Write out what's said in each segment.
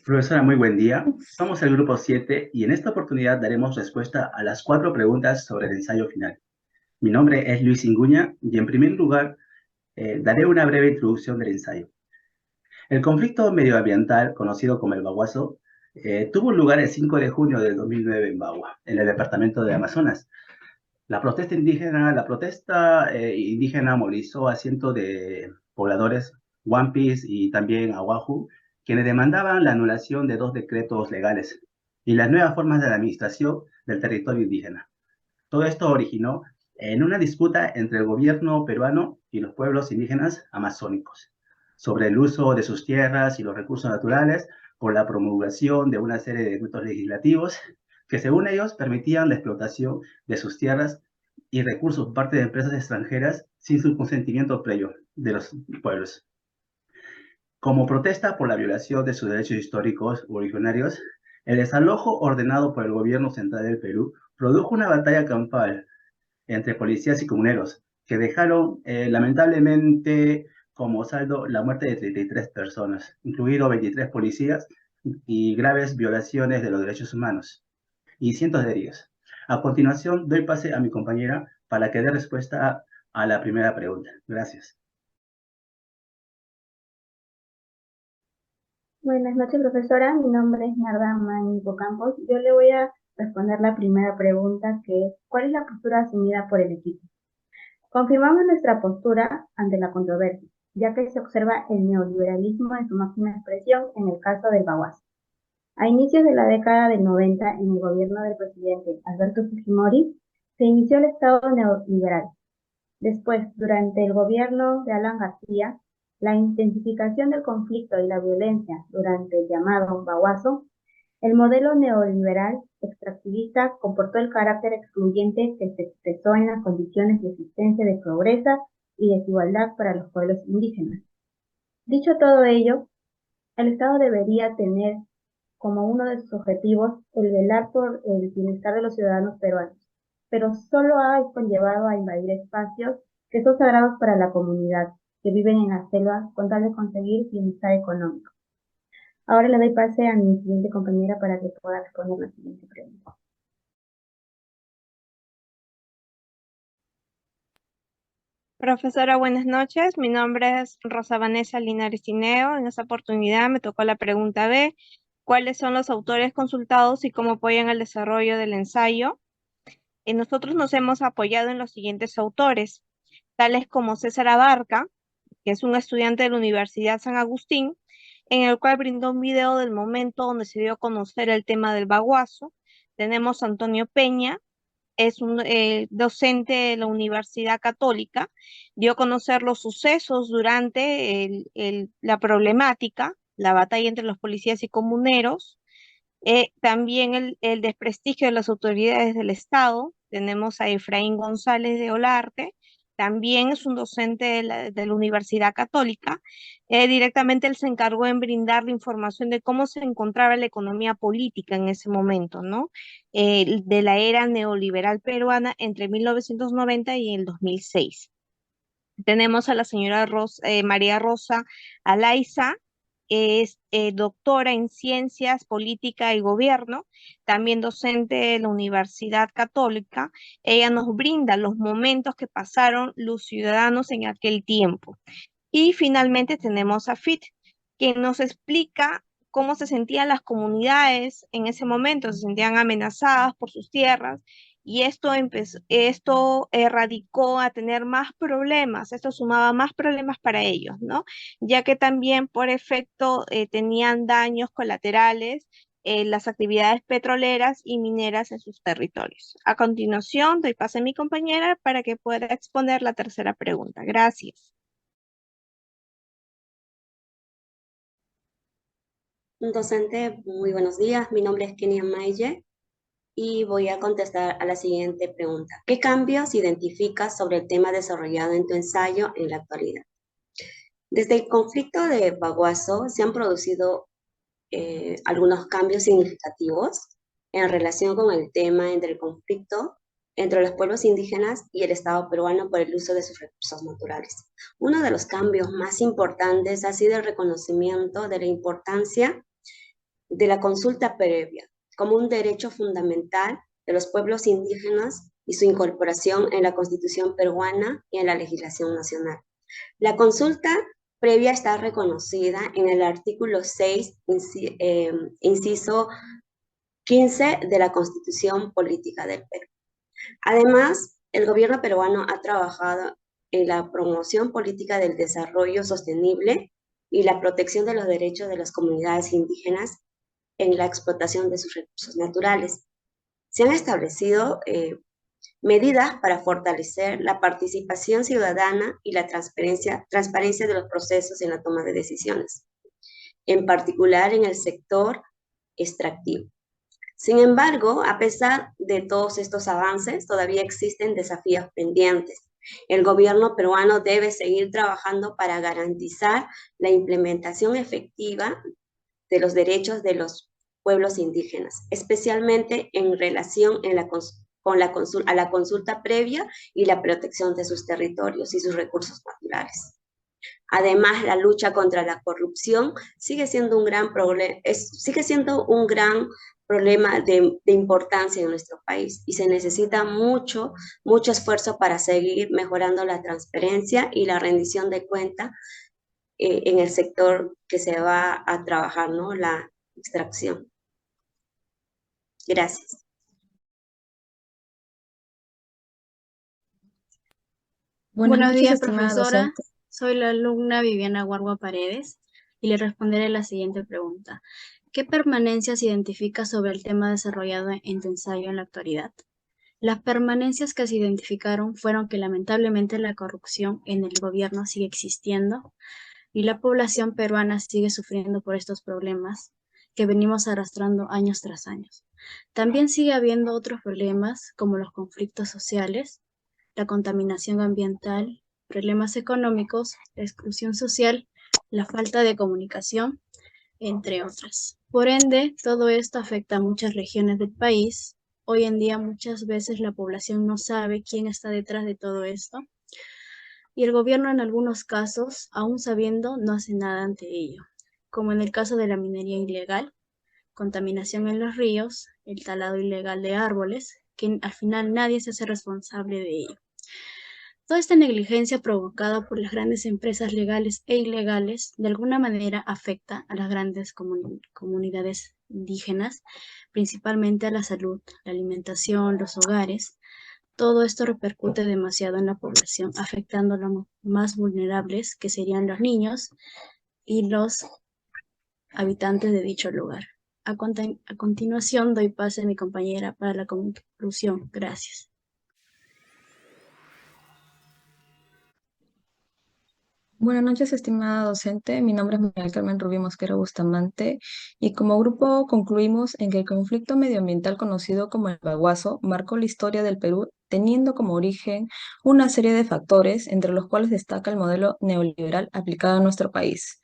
Profesora, muy buen día. Somos el grupo 7 y en esta oportunidad daremos respuesta a las 4 preguntas sobre el ensayo final. Mi nombre es Luis Inguña y en primer lugar daré una breve introducción del ensayo. El conflicto medioambiental, conocido como el Baguazo, tuvo lugar el 5 de junio del 2009 en Bagua, en el departamento de Amazonas. La protesta indígena movilizó a cientos de pobladores Wampis y también Awajú, quienes demandaban la anulación de 2 decretos legales y las nuevas formas de administración del territorio indígena. Todo esto originó en una disputa entre el gobierno peruano y los pueblos indígenas amazónicos sobre el uso de sus tierras y los recursos naturales por la promulgación de una serie de decretos legislativos que, según ellos, permitían la explotación de sus tierras y recursos por parte de empresas extranjeras sin su consentimiento previo de los pueblos. Como protesta por la violación de sus derechos históricos originarios, el desalojo ordenado por el gobierno central del Perú produjo una batalla campal entre policías y comuneros que dejaron lamentablemente como saldo la muerte de 33 personas, incluidos 23 policías y graves violaciones de los derechos humanos y cientos de heridos. A continuación, doy pase a mi compañera para que dé respuesta a la primera pregunta. Gracias. Buenas noches, profesora. Mi nombre es Narda Manico Campos. Yo le voy a responder la primera pregunta, que es, ¿cuál es la postura asumida por el equipo? Confirmamos nuestra postura ante la controversia, ya que se observa el neoliberalismo en su máxima expresión en el caso del Baguazo. A inicios de la década del 90, en el gobierno del presidente Alberto Fujimori, se inició el Estado neoliberal. Después, durante el gobierno de Alan García, la intensificación del conflicto y la violencia durante el llamado Baguazo, el modelo neoliberal extractivista comportó el carácter excluyente que se expresó en las condiciones de existencia de pobreza y desigualdad para los pueblos indígenas. Dicho todo ello, el Estado debería tener como uno de sus objetivos el velar por el bienestar de los ciudadanos peruanos, pero solo ha conllevado a invadir espacios que son sagrados para la comunidad, que viven en la selva con tal de conseguir bienestar económico. Ahora le doy pase a mi siguiente compañera para que pueda responder la siguiente pregunta. Profesora, buenas noches. Mi nombre es Rosa Vanessa Linares Tineo. En esta oportunidad me tocó la pregunta B. ¿Cuáles son los autores consultados y cómo apoyan el desarrollo del ensayo? Nosotros nos hemos apoyado en los siguientes autores, tales como César Abarca, que es un estudiante de la Universidad San Agustín, en el cual brindó un video del momento donde se dio a conocer el tema del baguazo. Tenemos a Antonio Peña, es un docente de la Universidad Católica, dio a conocer los sucesos durante la problemática, la batalla entre los policías y comuneros, también el desprestigio de las autoridades del Estado. Tenemos a Efraín González de Olarte, también es un docente de la Universidad Católica. Directamente él se encargó en brindar la información de cómo se encontraba la economía política en ese momento, ¿no? De la era neoliberal peruana entre 1990 y el 2006. Tenemos a la señora María Rosa Alaiza, es doctora en Ciencias, Política y Gobierno, también docente de la Universidad Católica. Ella nos brinda los momentos que pasaron los ciudadanos en aquel tiempo. Y finalmente tenemos a FIT, que nos explica cómo se sentían las comunidades en ese momento, se sentían amenazadas por sus tierras, y esto erradicó a tener más problemas, esto sumaba más problemas para ellos, ¿no? Ya que también por efecto tenían daños colaterales las actividades petroleras y mineras en sus territorios. A continuación, doy paso a mi compañera para que pueda exponer la tercera pregunta. Gracias. Docente, muy buenos días. Mi nombre es Kenia Maye y voy a contestar a la siguiente pregunta. ¿Qué cambios identificas sobre el tema desarrollado en tu ensayo en la actualidad? Desde el conflicto de Baguazo se han producido algunos cambios significativos en relación con el tema entre el conflicto entre los pueblos indígenas y el Estado peruano por el uso de sus recursos naturales. Uno de los cambios más importantes ha sido el reconocimiento de la importancia de la consulta previa como un derecho fundamental de los pueblos indígenas y su incorporación en la Constitución peruana y en la legislación nacional. La consulta previa está reconocida en el artículo 6, inciso 15 de la Constitución Política del Perú. Además, el gobierno peruano ha trabajado en la promoción política del desarrollo sostenible y la protección de los derechos de las comunidades indígenas en la explotación de sus recursos naturales. Se han establecido medidas para fortalecer la participación ciudadana y la transparencia de los procesos en la toma de decisiones, en particular en el sector extractivo. Sin embargo, a pesar de todos estos avances, todavía existen desafíos pendientes. El gobierno peruano debe seguir trabajando para garantizar la implementación efectiva de los derechos de los pueblos indígenas, especialmente en relación a la consulta previa y la protección de sus territorios y sus recursos naturales. Además, la lucha contra la corrupción sigue siendo un gran problema de importancia en nuestro país y se necesita mucho esfuerzo para seguir mejorando la transparencia y la rendición de cuenta en el sector que se va a trabajar, ¿no? La extracción. Gracias. Buenos días, profesora. Soy la alumna Viviana Guargua Paredes y le responderé la siguiente pregunta. ¿Qué permanencias identificas sobre el tema desarrollado en tu ensayo en la actualidad? Las permanencias que se identificaron fueron que lamentablemente la corrupción en el gobierno sigue existiendo y la población peruana sigue sufriendo por estos problemas que venimos arrastrando años tras años. También sigue habiendo otros problemas como los conflictos sociales, la contaminación ambiental, problemas económicos, la exclusión social, la falta de comunicación, entre otras. Por ende, todo esto afecta a muchas regiones del país. Hoy en día muchas veces la población no sabe quién está detrás de todo esto y el gobierno en algunos casos, aún sabiendo, no hace nada ante ello, como en el caso de la minería ilegal, contaminación en los ríos, el talado ilegal de árboles, que al final nadie se hace responsable de ello. Toda esta negligencia provocada por las grandes empresas legales e ilegales de alguna manera afecta a las grandes comunidades indígenas, principalmente a la salud, la alimentación, los hogares. Todo esto repercute demasiado en la población, afectando a los más vulnerables, que serían los niños y los habitantes de dicho lugar. A continuación doy pase a mi compañera para la conclusión. Gracias. Buenas noches, estimada docente. Mi nombre es María Carmen Rubí Mosquera Bustamante y como grupo concluimos en que el conflicto medioambiental conocido como el Baguazo marcó la historia del Perú teniendo como origen una serie de factores entre los cuales destaca el modelo neoliberal aplicado a nuestro país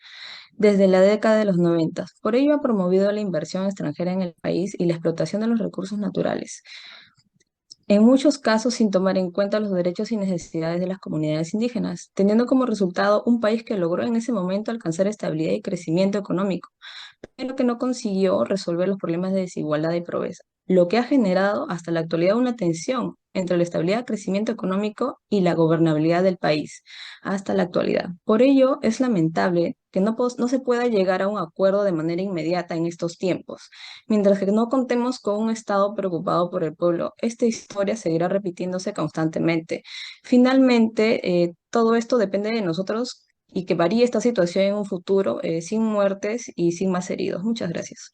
desde la década de los 90. Por ello ha promovido la inversión extranjera en el país y la explotación de los recursos naturales, en muchos casos sin tomar en cuenta los derechos y necesidades de las comunidades indígenas, teniendo como resultado un país que logró en ese momento alcanzar estabilidad y crecimiento económico, pero que no consiguió resolver los problemas de desigualdad y pobreza, lo que ha generado hasta la actualidad una tensión entre la estabilidad, crecimiento económico y la gobernabilidad del país, hasta la actualidad. Por ello, es lamentable que no se pueda llegar a un acuerdo de manera inmediata en estos tiempos. Mientras que no contemos con un Estado preocupado por el pueblo, esta historia seguirá repitiéndose constantemente. Finalmente, todo esto depende de nosotros y que varíe esta situación en un futuro sin muertes y sin más heridos. Muchas gracias.